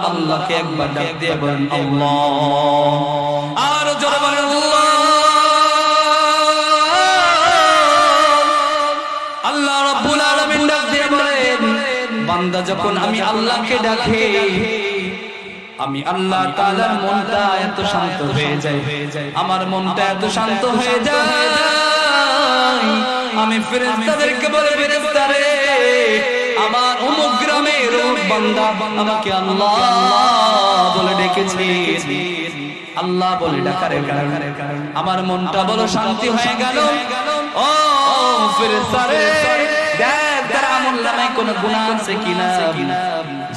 আল্লাহকে একবার ডাক দিয়ে বলেন আল্লাহ, আর জোরে বলেন আল্লাহ। আল্লাহ রাব্বুল আলামিন ডাক দিয়ে বলেন, বান্দা যখন আমি আল্লাহকে ডাকে, আমি আল্লাহ তাআলার মনটা এত শান্ত হয়ে যায়, আমার মনটা এত শান্ত হয়ে যায়, আমি ফেরেশতাদেরকে বলে, ফেরেশতারে আমার অমুক গ্রামের অমুক বান্দা আমাকে আল্লাহ বলে ডেকেছে, আল্লাহ বলে ডাকার কারণে আমার মনটা বড় শান্তি হয়ে গেল। ও ফেরেশতারে, দেখ তার আমলনামায় কোনো গুনাহ আছে কিনা।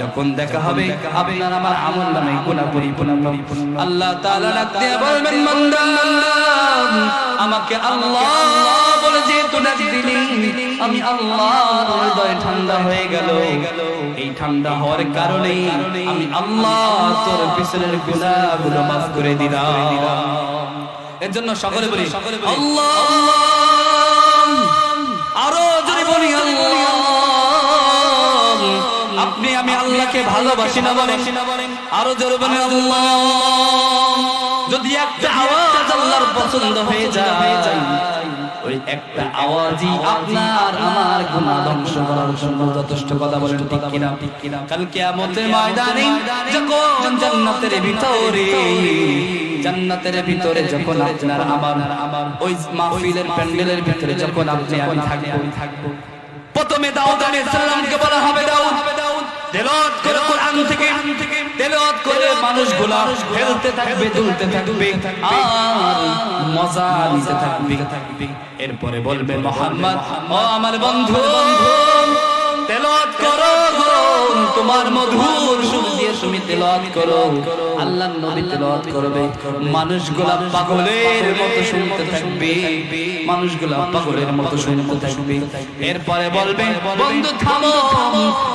যখন দেখা হবে আপনার আমার আমলনামায় গুনাহ পরিপূর্ণ, আল্লাহ তাআলা ডাক দিয়ে বলবেন, বান্দা আমাকে আল্লাহ বলে যে তুই ডাক দিলি, আমি আল্লাহর হৃদয় ঠান্ডা হয়ে গেল। এই ঠান্ডা হওয়ার কারণে আমি আল্লাহ তোর পিছনের গুনাহগুলো মাফ করে দিলাম। এর জন্য সকলে বলি আল্লাহ, আরো যদি বলি আল্লাহ। আপনি আমি আল্লাহকে ভালোবাসি না বলেন, আরো জোরে বলেন আল্লাহ। যদি একটা আওয়াজ আল্লাহর পছন্দ হয়ে যায়, ওই একটা আওয়াজই আপনার আমার গুনাহ ধ্বংস করার জন্য যথেষ্ট। কথা বলেন ঠিক কিনা? কাল কিয়ামতের ময়দানে যখন জান্নাতের ভিতরে যখন আপনার আমার ওই মাহফিলের প্যান্ডেলের ভিতরে যখন আপনি আমি থাকবো, প্রথমে দাউদ আলাইহিস সালামকে বলা হবে, দাউদ তেলাওয়াত করে কোরআন থেকে, তেলাওয়াত করে মানুষগুলো খেলতে থাকবে, দুলতে থাকবে আর মজা নিতে থাকবে। এরপরে বলবে, মুহাম্মদ ও আমার বন্ধু তেলাওয়াত করো, তোমার মধুর সুর দিয়ে তুমি তেলাওয়াত করো। আল্লাহর নবী তেলাওয়াত করবে, মানুষগুলো পাগলের মতো শুনতে থাকবে, মানুষগুলো পাগলের মতো শুনতে থাকবে। এরপরে বলবে, বন্ধু থামো,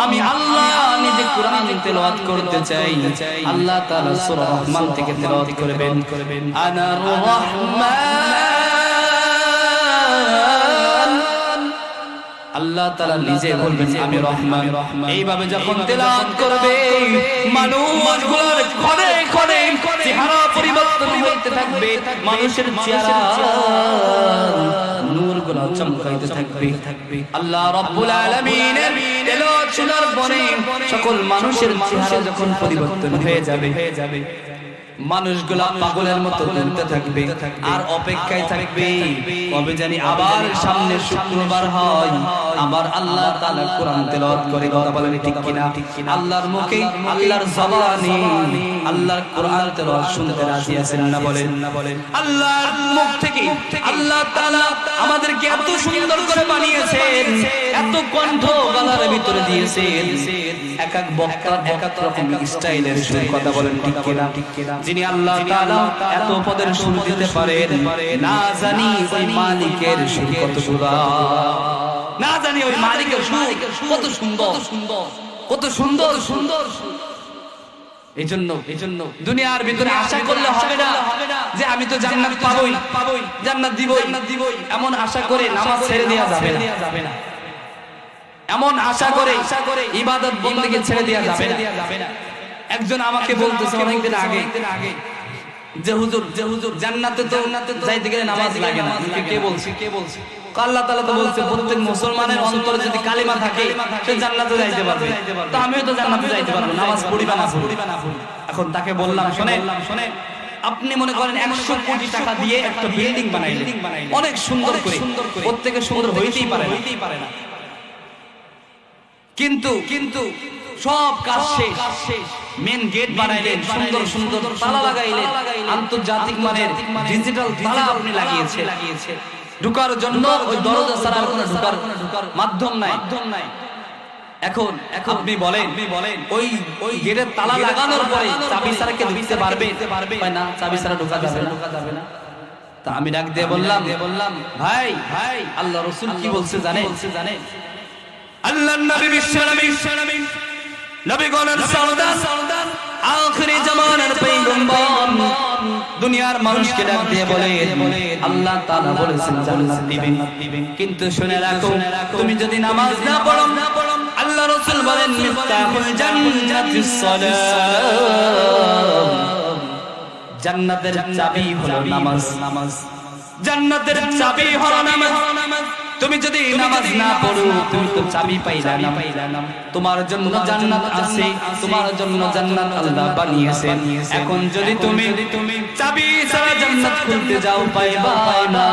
আমি আল্লাহ নিজে কোরআন তেলাওয়াত করতে চাই। আল্লাহ তাআলা সূরা রহমান থেকে তেলাওয়াত করবেন, আনার রহমান। আল্লাহ তাআলা নিজে বলবেন, আমি রহমান। এইভাবে যখন তেলাওয়াত করবে, মানুষগুলোর ক্ষণে ক্ষণে চেহারা পরিবর্তন হইতে থাকবে, মানুষের চেহারা নূরগুলো চমকাইতে থাকবে। আল্লাহ রাব্বুল আলামিনের তেলাওয়াত শোনার পরে সকল মানুষের চেহারা যখন পরিবর্তন হয়ে যাবে, মানুষগুলা পাগলের মতো ঘুরতে থাকবে আর অপেক্ষায় থাকবে কবে জানি আবার সামনে শুক্রবার হয়, আবার আল্লাহ তাআলা কোরআন তেলাওয়াত করে। কথা বলেন ঠিক কিনা? আল্লাহর মুখে, আল্লাহর জবানে আল্লাহর কোরআন তেলাওয়াত শুনতে রাজি আছেন না বলেন? আল্লাহর মুখ থেকে আল্লাহ তাআলা আমাদেরকে এত সুন্দর করে বানিয়েছেন, এত কণ্ঠ গলার ভিতরে দিয়েছেন, এক এক বক্তার এক এক রকম স্টাইলের সুর। কথা বলেন ঠিক কিনা? যিনি আল্লাহ তাআলা এত পদের সুর দিতে পারেন, না জানি ওই মালিকের সুর কত সুন্দর, না জানি ওই মালিকের সুর কত সুন্দর, কত সুন্দর সুন্দর। এইজন্য দুনিয়ার ভিতরে আশা করলে হবে না যে আমি তো জান্নাত পাবোই, জান্নাত দিবই, এমন আশা করে নামাজ ছেড়ে দেওয়া যাবে না, এমন আশা করে ইবাদত বন্দেগী ছেড়ে দেওয়া যাবে না। একজন আমাকে বলতেছে অনেকদিন আগে যে হুজুর জান্নাতে তো যাইতে গেলে নামাজ লাগে না। কে বলছে? আল্লাহ তাআলা তো বলছে প্রত্যেক মুসলমানের অন্তরে যদি কালিমা থাকে সে জান্নাতে যাইতে পারবে। তো আমিও তো জান্নাতে যাইতে পারবো, নামাজ পড়িবা না পড়ি। এখন তাকে বললাম, শুনেন আপনি মনে করেন 100 কোটি টাকা দিয়ে একটা বিল্ডিং বানাইলেন, অনেক সুন্দর করে, প্রত্যেকে সুন্দর হইতেই পারে না, কিন্তু সব কাজ শেষ, মেন গেট বানাইলেন, সুন্দর সুন্দর তালা লাগাইলেন, আন্তর্জাতিক মানের ডিজিটাল তালা আপনি লাগিয়েছেন, ঢোকার জন্য ওই দরজা ছাড়া কোনো ঢোকার মাধ্যম নাই। এখন আপনি বলেন ওই গেটের তালা লাগানোর পরে চাবি ছাড়া কে ঢুকতে পারবে না? চাবি ছাড়া ঢোকা যাবে না। তা আমি ডাক দিয়ে বললাম, ভাই আল্লাহ রাসূল কি বলছে জানে? আল্লাহর নবী বিশ্বনবী নবীগণের সরদার আখিরি জামানার পয়গম্বর দুনিয়ার মানুষকে ডাক দিয়ে বলে, আল্লাহ তাআলা বলেছেন জান্নাত দিবেন, কিন্তু শুনে রাখো তুমি যদি নামাজ না পড়ো আল্লাহ রাসূল বলেন মিফতাহুল জান্নাতিস সালাম, জান্নাতের চাবি হলো নামাজ। জান্নাতের চাবি হলো নামাজ। তুমি যদি নামাজ না পড়ো তুমি তো চাবি পাইলা না। তোমার জন্য জান্নাত আছে, তোমার জন্য জান্নাত আল্লাহ বানিয়েছেন। এখন যদি তুমি চাবি ছাড়া জান্নাত খুলতে যাও পাইবা না।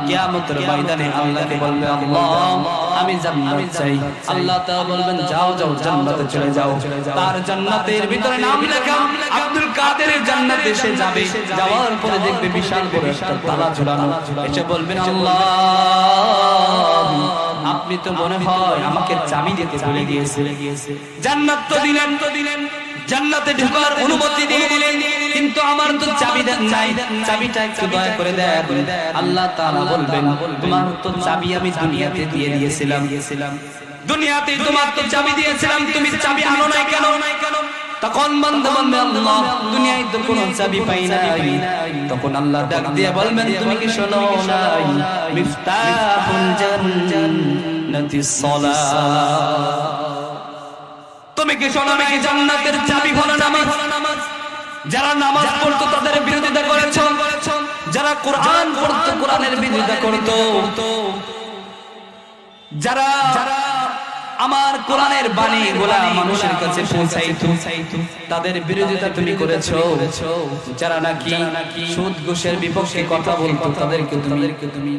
কিয়ামতের ময়দানে আল্লাহকে বলবে আল্লাহ আমি জান্নাত চাই। আল্লাহ তাআলা বলবেন যাও জান্নাতে চলে যাও। তার জান্নাতের ভিতরে নাম লেখা আব্দুল কাদেরের জান্নাতে সে যাবে। যাওয়ার পরে দেখবে বিশাল বড় একটা তালা ঝুলানো। এসে বলবেন আল্লাহ আপনি তো মনে হয় আমাকে চাবি দিতে ভুলে গিয়েছে। জান্নাত তো দিলেন, জান্নাতে ঢোকার অনুমতি দিয়ে দিলেন, কিন্তু আমার তো চাবি দেন নাই। চাবিটা একটু দয়া করে দেন। আল্লাহ তাআলা বলবেন তোমার তো চাবি আমি দুনিয়াতে দিয়ে দিয়েছিলাম। দুনিয়াতে তোমার তো চাবি দিয়েছিলাম, তুমি চাবি আনো নাই কেন? তখন বান্দা বলবে আল্লাহ দুনিয়ায় তো কোনো চাবি পাই নাই। তখন আল্লাহ ডাক দিয়ে বলবেন তুমি কি শোনো নাই মিফতাহুল জান্নাতিস সালাহ, তুমি কি শোনো নাই জান্নাতের চাবি হলো নামাজ। যারা নামাজ পড়তো তাদের বিরোধিতা করেছো, যারা কোরআন পড়তো কোরআনের বিরোধিতা করতো, যারা আমার কোরআনের বাণী গুলা মানুষের কাছে পৌঁছাইতো তাদের বিরোধিতা তুমি করেছো। যারা নাকি সুদ ঘুষের বিপক্ষে কথা বলতো তাদেরকে তুমি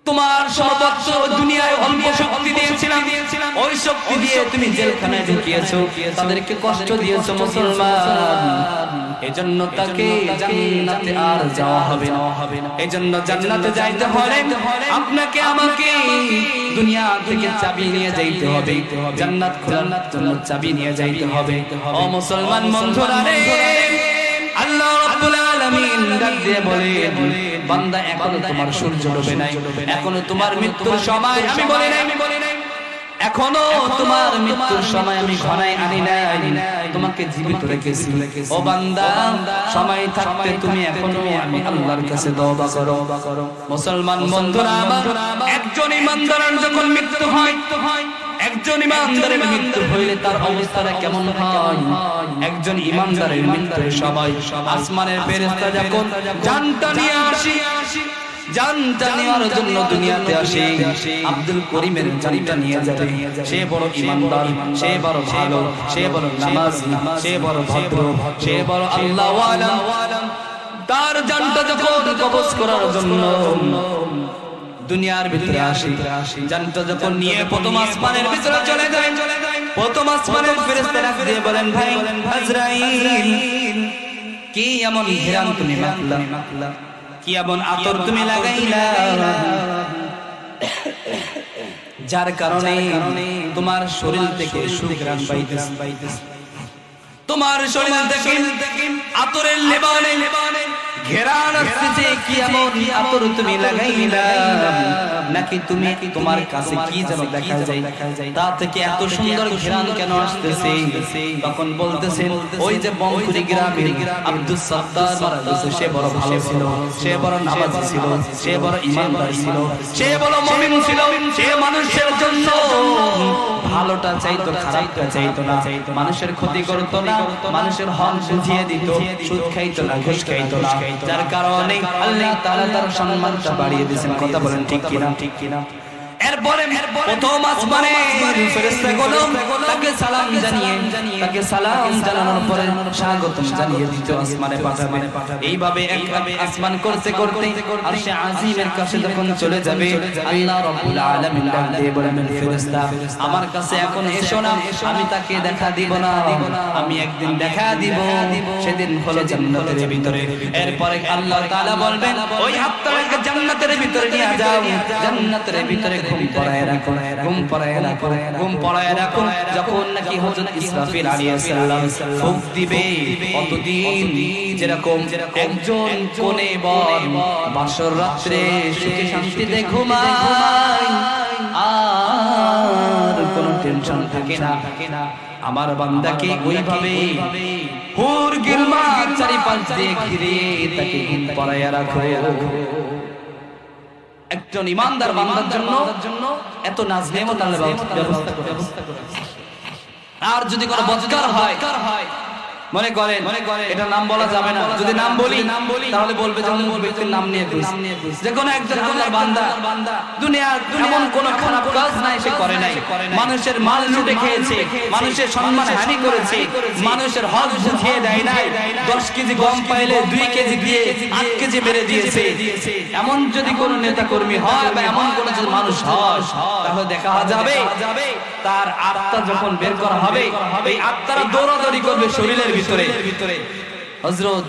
তোমার সর্বোচ্চ দুনিয়ায় অল্প শক্তি দিয়েছিলাম, ওই শক্তি দিয়ে তুমি জেলখানায় ঢুকিয়েছো, তাদেরকে কষ্ট দিয়েছো মুসলমান। এজন্য তাকে জান্নাতে আর যাওয়া হবে না। এজন্য জান্নাতে যাইতে হলে আপনাকে আমাকে দুনিয়া থেকে চাবি নিয়ে যাইতে হবে। জান্নাত খোলার জন্য চাবি নিয়ে যাইতে হবে। ও মুসলমান বন্ধুরা রে, আল্লাহ রাব্বুল আলামিন ডাক দিয়ে বলে বান্দা এখনো তোমার সূর্য ডোবে নাই, এখনো তোমার মৃত্যুর সময় আমি বলি নাই, এখনো তোমার মৃত্যুর সময় আমি ঘনায় আনি নাই, তোমাকে জীবিত রেখেছি। ও বান্দা সময় থাকতে তুমি এখনো আমি আল্লাহর কাছে তওবা করো। মুসলমান বন্ধুরা আমার, একজন ইমানদারের যখন মৃত্যু হয়, একজন ইমানদারের মৃত্যু হইলে তার অবস্থাটা কেমন হয়? একজন ইমানদারের মৃত্যুর সময় আসমানের ফেরেশতা যখন জানটা নিয়ে আসে, জানটা নেওয়ার জন্য দুনিয়াতে আসে, আব্দুল করিমের জানটা নিয়ে যাবে। সে বড় ইমানদার, সে বড় ভালো, সে বড় নামাজি, সে বড় ভদ্র, সে বড় আল্লাহওয়ালা। তার জানটা যখন কবজ করার জন্য দুনিয়ার ভিতরে আসে, জানটা যখন নিয়ে প্রথম আসমানের ভিতরে চলে যায়, প্রথম আসমানের ফেরেশতারা দিয়ে বলেন ভাই আজরাইল কি এমন ঘেরান তুমি মাখলা, কি এমন আতর তুমি লাগাইলা যার কারণে তোমার শরীর থেকে সুঘ্রাণ পাইতেছে, তোমার শরীর থেকে আতরের লেবানে ঘেরান আসতেছে। কি এমন আতর তুমি লাগাইলা? নাকি তুমি তোমার কাছে কি যেন দেখা যায়, তা থেকে এত সুন্দর ঘেরান কেন আসতেছে? তখন বলতেছেন ওই যে বংকুরি গ্রামের আব্দুস সাত্তার মারা গেছে, সে বড় ভালো ছিল, সে বড় নামাজি ছিল, সে বড় ইমানদার ছিল, সে বড় মুমিন ছিল, সে মানুষের জন্য ভালোটা চাইতো, খারাপটা চাইতো না, মানুষের ক্ষতি করতো না, মানুষের হক বুঝিয়ে দিত, সুদ খাইতো না, ঘুষ খাইতো না। যার কারণে আল্লাহ তাআলা তার সম্মানটা বাড়িয়ে দিয়েছেন। কথা বলেন ঠিক কিনা? এরপরে প্রথম আসমানে ফেরেশতাগুলো তাকে সালাম জানিয়ে, তাকে সালাম জানানোর পরে স্বাগতম জানিয়ে দিতে আসমানে পাঠাবে। এইভাবে এক আসমান করতে করতে আরশে আজিমের কাছে যখন চলে যাবে, আল্লাহ রাব্বুল আলামিন ডাক দিয়ে বলবেন ফেরেশতা আমার কাছে এখন এসো না, আমি তাকে দেখা দিব না, আমি একদিন দেখা দিব, সেদিন হলো জান্নাতের ভিতরে। এরপরে আল্লাহ তাআলা বলবেন ওই হাতটাকে জান্নাতের ভিতরে নিয়ে যাও, জান্নাতের ভিতরে ঘুম পড়ায় রাখো, ঘুম পড়ায় রাখো, ঘুম পড়ায় রাখো। যখন নাকি হযরত ইসরাফিল আলাইহিস সালাম ফুঁক দিবে, কতদিন যেরকম একজন কোণে বর বাসর রাত্রে সুখে শান্তিতে ঘুমায়, আর কোনো টেনশন থাকে না, আমার বান্দাকে ওইভাবে হুর গিলমান চারিপাশ দিয়ে ঘিরে তাকে ঘুম পড়ায় রাখো। একজন ইমানদার বান্দার জন্য এত নাজ নেমত আল্লাহ ব্যবস্থা করে। আর যদি কোনো বদকার হয় মনে করেন এটা নাম বলা যাবে না, যদি নাম বলি তাহলে বলবে যে অমুক ব্যক্তির নাম নিয়ে কইছি। যে কোনো একজন আল্লাহর বান্দা দুনিয়ার এমন কোনো খারাপ কাজ নাই সে করে নাই, মানুষের মাল লুটে খেয়েছে, মানুষের সম্মান হানি করেছে, মানুষের হক বুঝিয়ে দেয় নাই, 10 কেজি গম পাইলে 2 কেজি দিয়ে 8 কেজি মেরে দিয়েছে, এমন যদি কোনো নেতা কর্মী হয় বা এমন কোনো যদি মানুষ হয় তাহলে দেখা যাবে তার আত্মা যখন বের করা হবে এই আত্মারা দৌড়াদৌড়ি করবে শরীরের ভিতরে। হযরত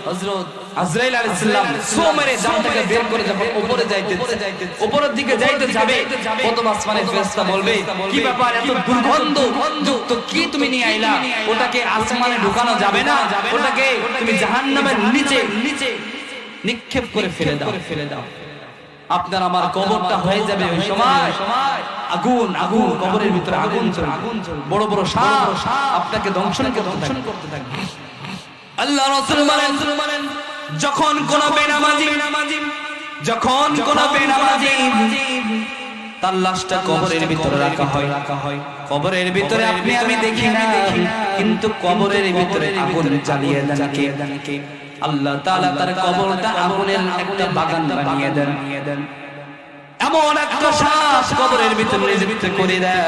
আজরাইল আলাইহিস সালাম সোমেরে জানটাকে বের করে যখন উপরের দিকে যাইতে যাবে, প্রথম আসমানের ফেরেশতা বলবে কি ব্যাপার এত দুর্গন্ধ যুক্ত কি তুমি নিয়ে আইলা, ওটাকে আসমানে ঢুকানো যাবে না, ওটাকে তুমি জাহান্নামের নিচে নিক্ষেপ করে ফেলে দাও। আপনার আমার কবরটা হয়ে যাবে ওই সময় আগুন কবরের ভিতরে আগুন জ্বলবে, বড় বড় সাপ আপনাকে দংশন করতে থাকবে। আল্লাহ রাসূল বলেন যখন কোন বেনামাজি তার লাশটা কবরের ভিতরে রাখা হয়, কবরের ভিতরে আপনি আমি দেখি না, কিন্তু কবরের ভিতরে আগুন জ্বালিয়ে দেন কে? আল্লাহ তাআলা তার কবরটা আগুনের একটা বাগান বানিয়ে দেন, এমন একটা শ্বাস কবরের ভিতরে নিযুক্ত করে দেন,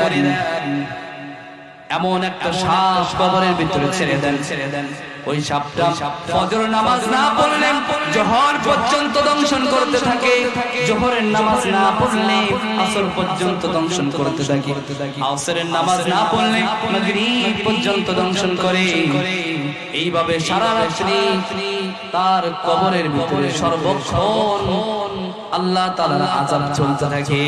এমন একটা শ্বাস কবরের ভিতরে ছেড়ে দেন, ওই সাপটা ফজর নামাজ না পড়লে জোহর পর্যন্ত দংশন করতে থাকে, জোহরের নামাজ না পড়লে আসর পর্যন্ত দংশন করতে থাকে, আসরের নামাজ না পড়লে মাগরিব পর্যন্ত দংশন করে। এইভাবে সারা রাত্রি তার কবরের ভিতরে সর্বক্ষণ আল্লাহ তাআলার আযাব চলতে থাকে।